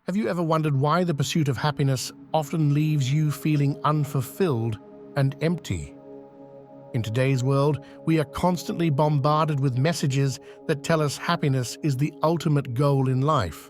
Have you ever wondered why the pursuit of happiness often leaves you feeling unfulfilled and empty? In today's world, we are constantly bombarded with messages that tell us happiness is the ultimate goal in life.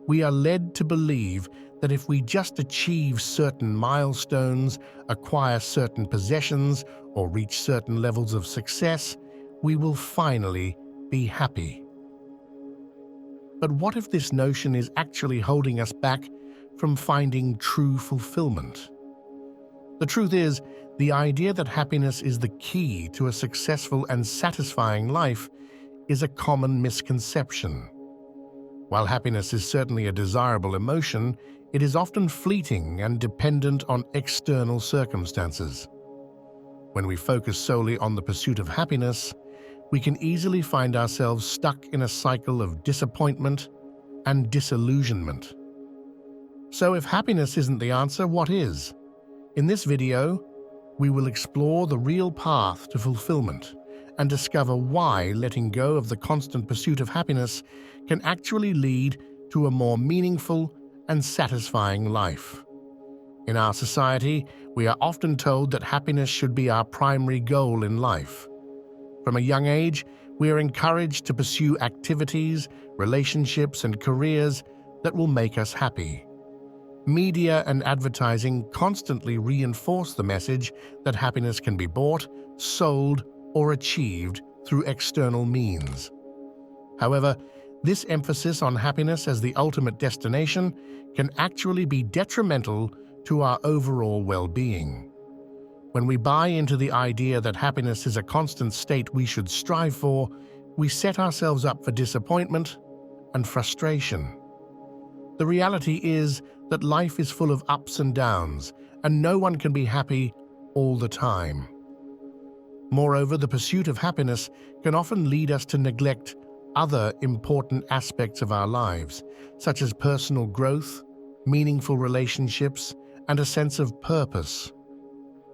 We are led to believe that if we just achieve certain milestones, acquire certain possessions, or reach certain levels of success, we will finally be happy. But what if this notion is actually holding us back from finding true fulfillment? The truth is, the idea that happiness is the key to a successful and satisfying life is a common misconception. While happiness is certainly a desirable emotion, it is often fleeting and dependent on external circumstances. When we focus solely on the pursuit of happiness, we can easily find ourselves stuck in a cycle of disappointment and disillusionment. So if happiness isn't the answer, what is? In this video, we will explore the real path to fulfillment and discover why letting go of the constant pursuit of happiness can actually lead to a more meaningful and satisfying life. In our society, we are often told that happiness should be our primary goal in life. From a young age, we are encouraged to pursue activities, relationships, and careers that will make us happy. Media and advertising constantly reinforce the message that happiness can be bought, sold, or achieved through external means. However, this emphasis on happiness as the ultimate destination can actually be detrimental to our overall well-being. When we buy into the idea that happiness is a constant state we should strive for, we set ourselves up for disappointment and frustration. The reality is that life is full of ups and downs, and no one can be happy all the time. Moreover, the pursuit of happiness can often lead us to neglect other important aspects of our lives, such as personal growth, meaningful relationships, and a sense of purpose.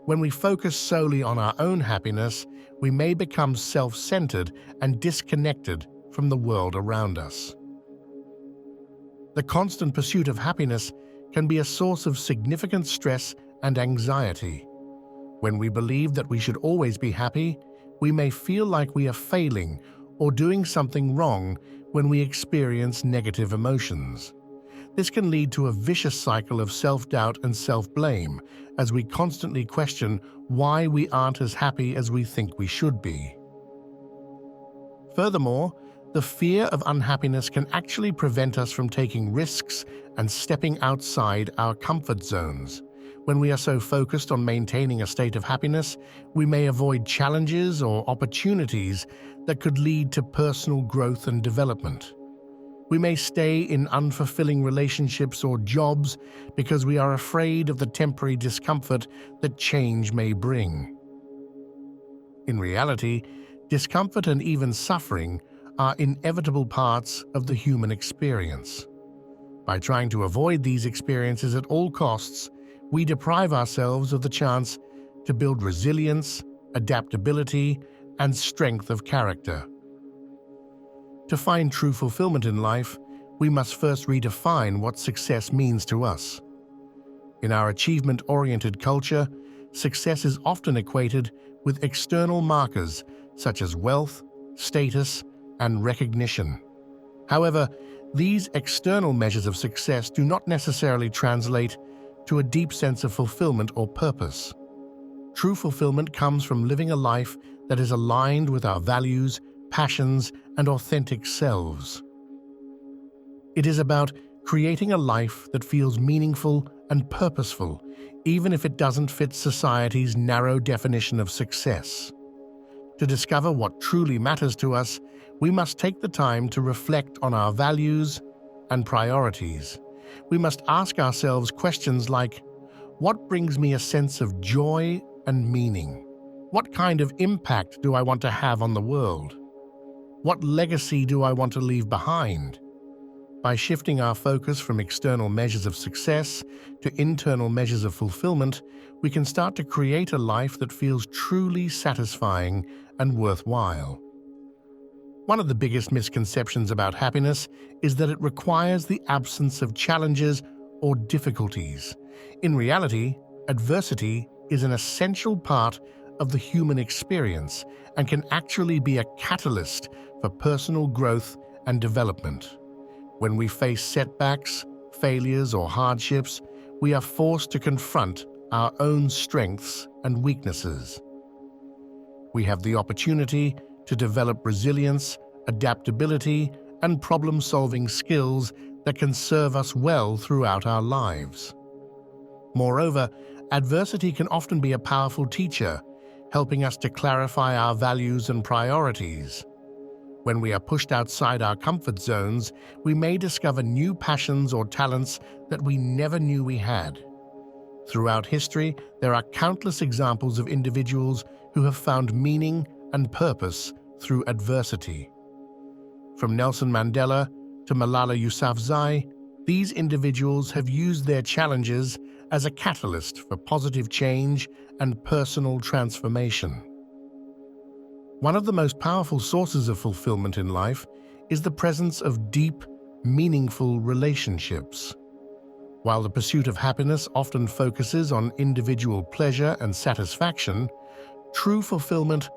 When we focus solely on our own happiness, we may become self-centered and disconnected from the world around us. The constant pursuit of happiness can be a source of significant stress and anxiety. When we believe that we should always be happy, we may feel like we are failing or doing something wrong when we experience negative emotions. This can lead to a vicious cycle of self-doubt and self-blame as we constantly question why we aren't as happy as we think we should be. Furthermore, the fear of unhappiness can actually prevent us from taking risks and stepping outside our comfort zones. When we are so focused on maintaining a state of happiness, we may avoid challenges or opportunities that could lead to personal growth and development. We may stay in unfulfilling relationships or jobs because we are afraid of the temporary discomfort that change may bring. In reality, discomfort and even suffering are inevitable parts of the human experience. By trying to avoid these experiences at all costs, we deprive ourselves of the chance to build resilience, adaptability, and strength of character. To find true fulfillment in life, we must first redefine what success means to us. In our achievement-oriented culture, success is often equated with external markers such as wealth, status, and recognition. However, these external measures of success do not necessarily translate to a deep sense of fulfillment or purpose. True fulfillment comes from living a life that is aligned with our values, passions, and authentic selves. It is about creating a life that feels meaningful and purposeful, even if it doesn't fit society's narrow definition of success. To discover what truly matters to us, we must take the time to reflect on our values and priorities. We must ask ourselves questions like, what brings me a sense of joy and meaning? What kind of impact do I want to have on the world? What legacy do I want to leave behind? By shifting our focus from external measures of success to internal measures of fulfillment, we can start to create a life that feels truly satisfying and worthwhile. One of the biggest misconceptions about happiness is that it requires the absence of challenges or difficulties. In reality, adversity is an essential part of the human experience and can actually be a catalyst for personal growth and development. When we face setbacks, failures, or hardships, we are forced to confront our own strengths and weaknesses. We have the opportunity to develop resilience, adaptability, and problem-solving skills that can serve us well throughout our lives. Moreover, adversity can often be a powerful teacher, helping us to clarify our values and priorities. When we are pushed outside our comfort zones, we may discover new passions or talents that we never knew we had. Throughout history, there are countless examples of individuals who have found meaning and purpose through adversity. From Nelson Mandela to Malala Yousafzai, these individuals have used their challenges as a catalyst for positive change and personal transformation. One of the most powerful sources of fulfillment in life is the presence of deep, meaningful relationships. While the pursuit of happiness often focuses on individual pleasure and satisfaction, true fulfillment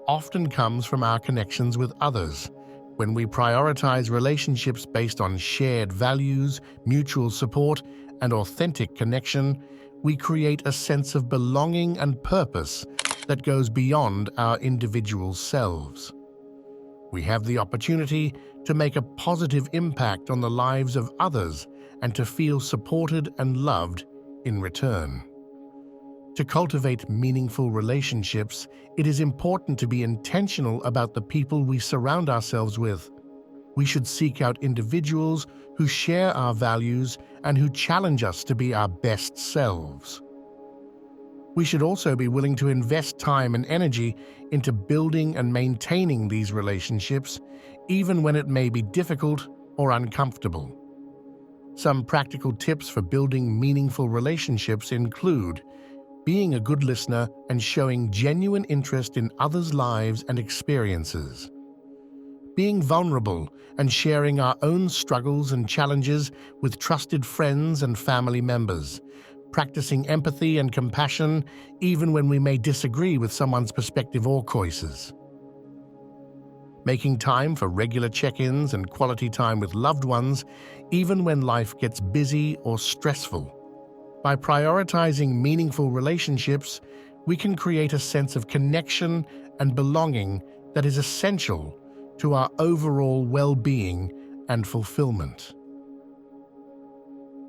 often comes from our connections with others. When we prioritize relationships based on shared values, mutual support, and authentic connection, we create a sense of belonging and purpose that goes beyond our individual selves. We have the opportunity to make a positive impact on the lives of others and to feel supported and loved in return. To cultivate meaningful relationships, it is important to be intentional about the people we surround ourselves with. We should seek out individuals who share our values and who challenge us to be our best selves. We should also be willing to invest time and energy into building and maintaining these relationships, even when it may be difficult or uncomfortable. Some practical tips for building meaningful relationships include being a good listener and showing genuine interest in others' lives and experiences, being vulnerable and sharing our own struggles and challenges with trusted friends and family members, practicing empathy and compassion even when we may disagree with someone's perspective or choices, making time for regular check-ins and quality time with loved ones even when life gets busy or stressful. By prioritizing meaningful relationships, we can create a sense of connection and belonging that is essential to our overall well-being and fulfillment.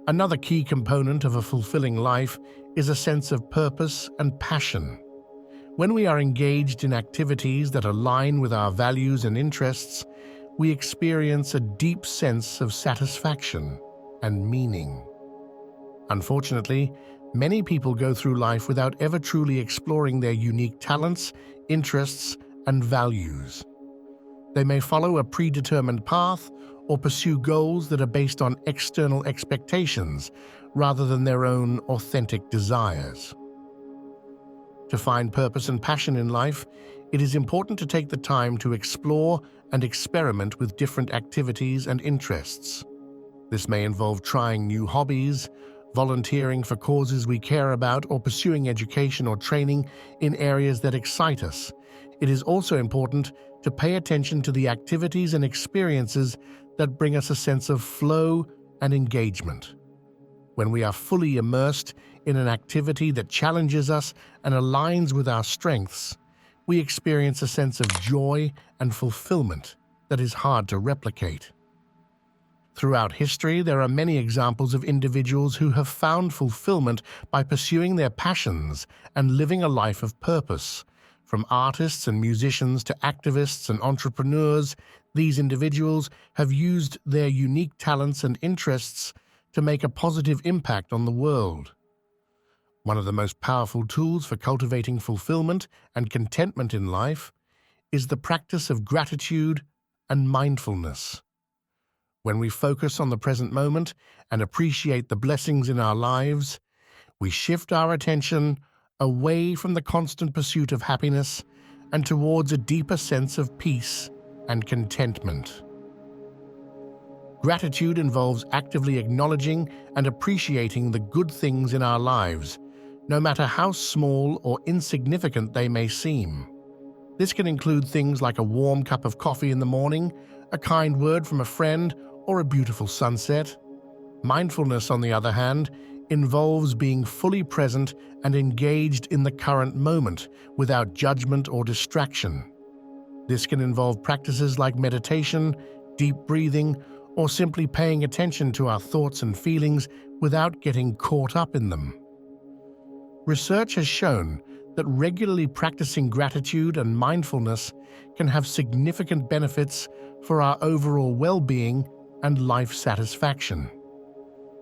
Another key component of a fulfilling life is a sense of purpose and passion. When we are engaged in activities that align with our values and interests, we experience a deep sense of satisfaction and meaning. Unfortunately, many people go through life without ever truly exploring their unique talents, interests, and values. They may follow a predetermined path or pursue goals that are based on external expectations rather than their own authentic desires. To find purpose and passion in life, it is important to take the time to explore and experiment with different activities and interests. This may involve trying new hobbies, volunteering for causes we care about, or pursuing education or training in areas that excite us. It is also important to pay attention to the activities and experiences that bring us a sense of flow and engagement. When we are fully immersed in an activity that challenges us and aligns with our strengths, we experience a sense of joy and fulfillment that is hard to replicate. Throughout history, there are many examples of individuals who have found fulfillment by pursuing their passions and living a life of purpose. From artists and musicians to activists and entrepreneurs, these individuals have used their unique talents and interests to make a positive impact on the world. One of the most powerful tools for cultivating fulfillment and contentment in life is the practice of gratitude and mindfulness. When we focus on the present moment and appreciate the blessings in our lives, we shift our attention away from the constant pursuit of happiness and towards a deeper sense of peace and contentment. Gratitude involves actively acknowledging and appreciating the good things in our lives, no matter how small or insignificant they may seem. This can include things like a warm cup of coffee in the morning, a kind word from a friend, or a beautiful sunset. Mindfulness, on the other hand, involves being fully present and engaged in the current moment without judgment or distraction. This can involve practices like meditation, deep breathing, or simply paying attention to our thoughts and feelings without getting caught up in them. Research has shown that regularly practicing gratitude and mindfulness can have significant benefits for our overall well-being and life satisfaction.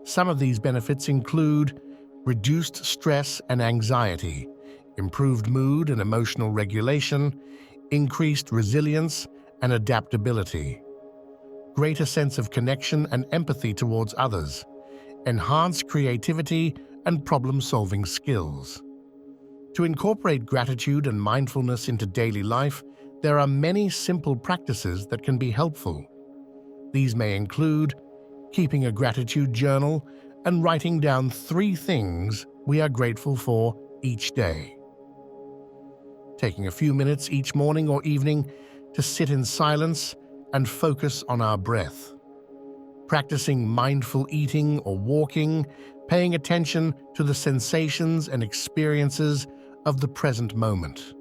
Some of these benefits include reduced stress and anxiety, improved mood and emotional regulation, increased resilience and adaptability, greater sense of connection and empathy towards others, enhanced creativity and problem-solving skills. To incorporate gratitude and mindfulness into daily life, there are many simple practices that can be helpful. These may include keeping a gratitude journal and writing down 3 things we are grateful for each day. Taking a few minutes each morning or evening to sit in silence and focus on our breath. Practicing mindful eating or walking, paying attention to the sensations and experiences of the present moment.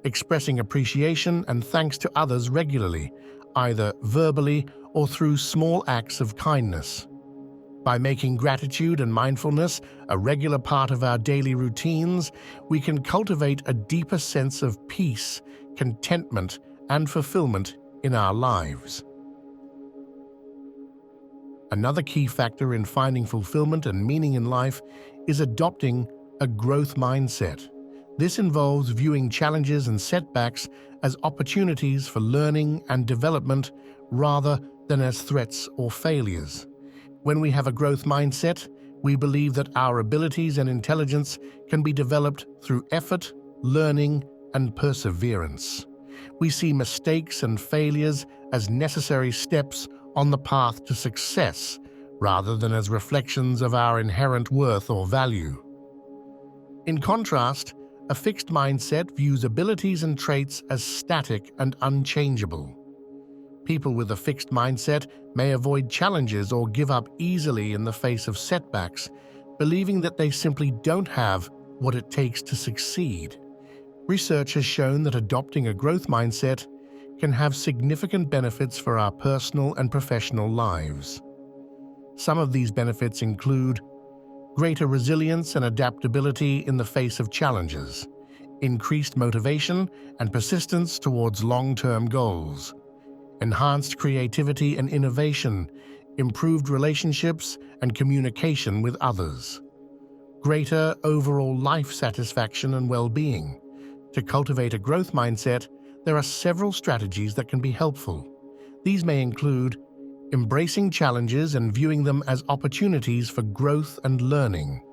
Expressing appreciation and thanks to others regularly, either verbally or through small acts of kindness. By making gratitude and mindfulness a regular part of our daily routines, we can cultivate a deeper sense of peace, contentment, and fulfillment in our lives. Another key factor in finding fulfillment and meaning in life is adopting a growth mindset. This involves viewing challenges and setbacks as opportunities for learning and development rather than as threats or failures. When we have a growth mindset, we believe that our abilities and intelligence can be developed through effort, learning, and perseverance. We see mistakes and failures as necessary steps on the path to success, rather than as reflections of our inherent worth or value. In contrast, a fixed mindset views abilities and traits as static and unchangeable. People with a fixed mindset may avoid challenges or give up easily in the face of setbacks, believing that they simply don't have what it takes to succeed. Research has shown that adopting a growth mindset can have significant benefits for our personal and professional lives. Some of these benefits include greater resilience and adaptability in the face of challenges, increased motivation and persistence towards long-term goals, enhanced creativity and innovation, improved relationships and communication with others, greater overall life satisfaction and well-being. To cultivate a growth mindset, there are several strategies that can be helpful. These may include embracing challenges and viewing them as opportunities for growth and learning,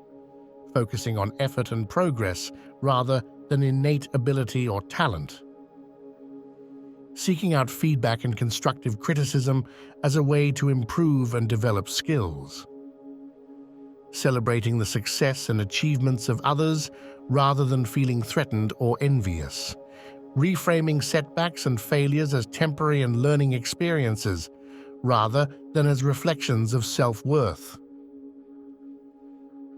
focusing on effort and progress rather than innate ability or talent, seeking out feedback and constructive criticism as a way to improve and develop skills, celebrating the success and achievements of others rather than feeling threatened or envious, reframing setbacks and failures as temporary and learning experiences rather than as reflections of self-worth.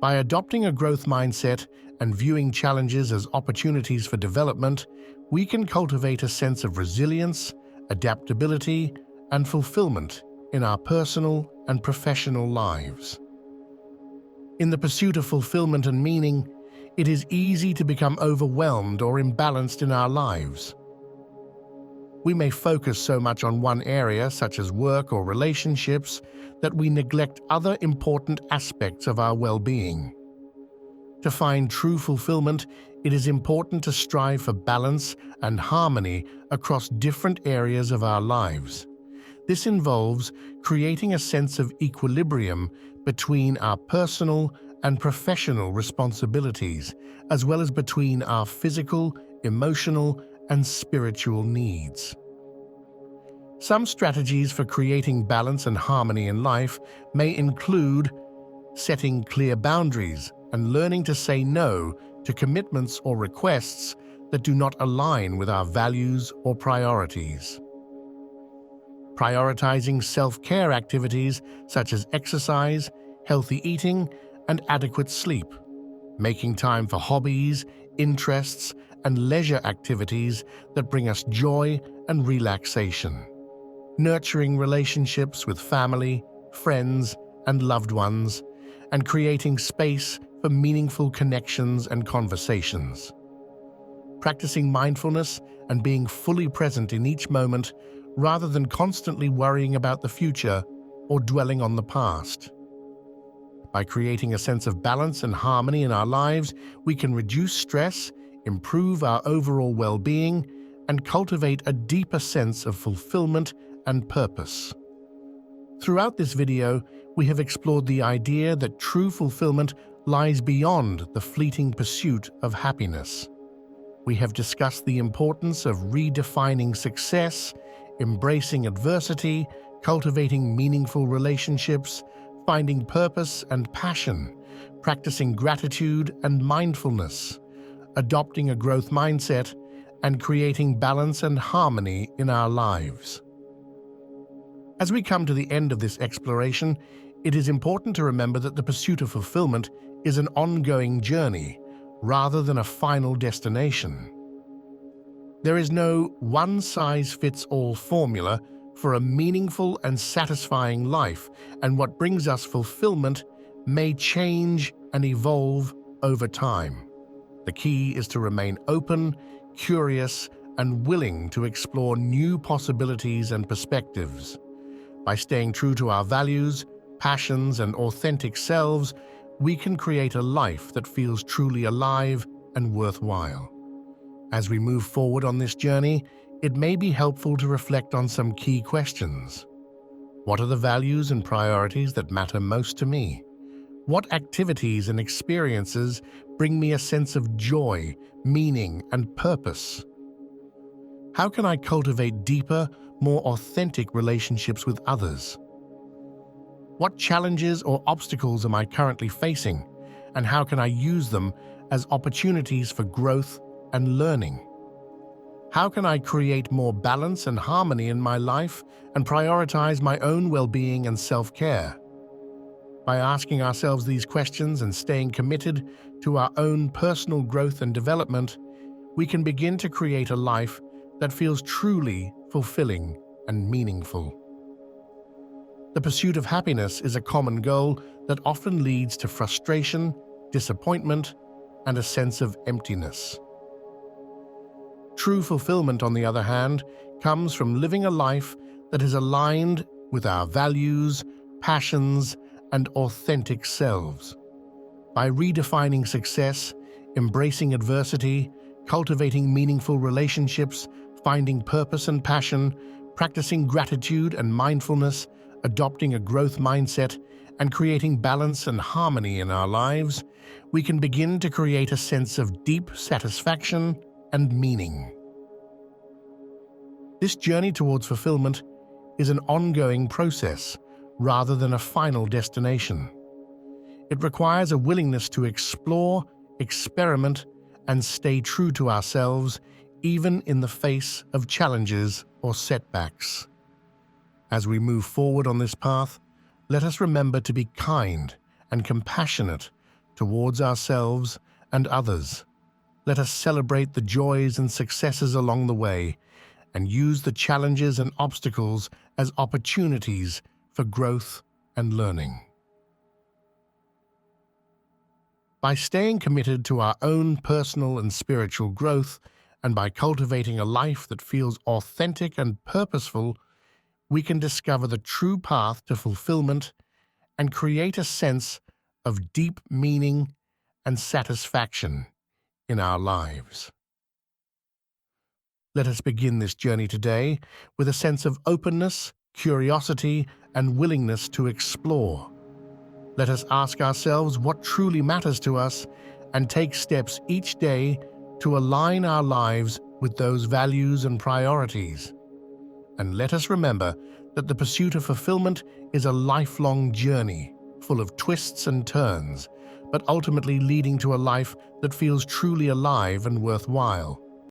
By adopting a growth mindset and viewing challenges as opportunities for development, we can cultivate a sense of resilience, adaptability, and fulfillment in our personal and professional lives. In the pursuit of fulfillment and meaning, it is easy to become overwhelmed or imbalanced in our lives. We may focus so much on one area, such as work or relationships, that we neglect other important aspects of our well-being. To find true fulfillment, it is important to strive for balance and harmony across different areas of our lives. This involves creating a sense of equilibrium between our personal and professional responsibilities, as well as between our physical, emotional, and spiritual needs. Some strategies for creating balance and harmony in life may include setting clear boundaries and learning to say no to commitments or requests that do not align with our values or priorities. Prioritizing self-care activities such as exercise, healthy eating, and adequate sleep. Making time for hobbies, interests, and leisure activities that bring us joy and relaxation. Nurturing relationships with family, friends, and loved ones, and creating space for meaningful connections and conversations. Practicing mindfulness and being fully present in each moment rather than constantly worrying about the future or dwelling on the past. By creating a sense of balance and harmony in our lives, we can reduce stress, improve our overall well-being, and cultivate a deeper sense of fulfillment and purpose. Throughout this video, we have explored the idea that true fulfillment lies beyond the fleeting pursuit of happiness. We have discussed the importance of redefining success, embracing adversity, cultivating meaningful relationships, finding purpose and passion, practicing gratitude and mindfulness, adopting a growth mindset, and creating balance and harmony in our lives. As we come to the end of this exploration, it is important to remember that the pursuit of fulfillment is an ongoing journey rather than a final destination. There is no one-size-fits-all formula for a meaningful and satisfying life, and what brings us fulfillment may change and evolve over time. The key is to remain open, curious, and willing to explore new possibilities and perspectives. By staying true to our values, passions, and authentic selves, we can create a life that feels truly alive and worthwhile. As we move forward on this journey, it may be helpful to reflect on some key questions. What are the values and priorities that matter most to me? What activities and experiences bring me a sense of joy, meaning, and purpose? How can I cultivate deeper, more authentic relationships with others? What challenges or obstacles am I currently facing, and how can I use them as opportunities for growth and learning? How can I create more balance and harmony in my life and prioritize my own well-being and self-care? By asking ourselves these questions and staying committed to our own personal growth and development, we can begin to create a life that feels truly fulfilling and meaningful. The pursuit of happiness is a common goal that often leads to frustration, disappointment, and a sense of emptiness. True fulfillment, on the other hand, comes from living a life that is aligned with our values, passions, and authentic selves. By redefining success, embracing adversity, cultivating meaningful relationships, finding purpose and passion, practicing gratitude and mindfulness, adopting a growth mindset, and creating balance and harmony in our lives, we can begin to create a sense of deep satisfaction and meaning. This journey towards fulfillment is an ongoing process rather than a final destination. It requires a willingness to explore, experiment, and stay true to ourselves, even in the face of challenges or setbacks. As we move forward on this path, let us remember to be kind and compassionate towards ourselves and others. Let us celebrate the joys and successes along the way and use the challenges and obstacles as opportunities for growth and learning. By staying committed to our own personal and spiritual growth, and by cultivating a life that feels authentic and purposeful, we can discover the true path to fulfillment and create a sense of deep meaning and satisfaction in our lives. Let us begin this journey today with a sense of openness, curiosity, and willingness to explore. Let us ask ourselves what truly matters to us and take steps each day to align our lives with those values and priorities. And let us remember that the pursuit of fulfillment is a lifelong journey, full of twists and turns, but ultimately leading to a life that feels truly alive and worthwhile.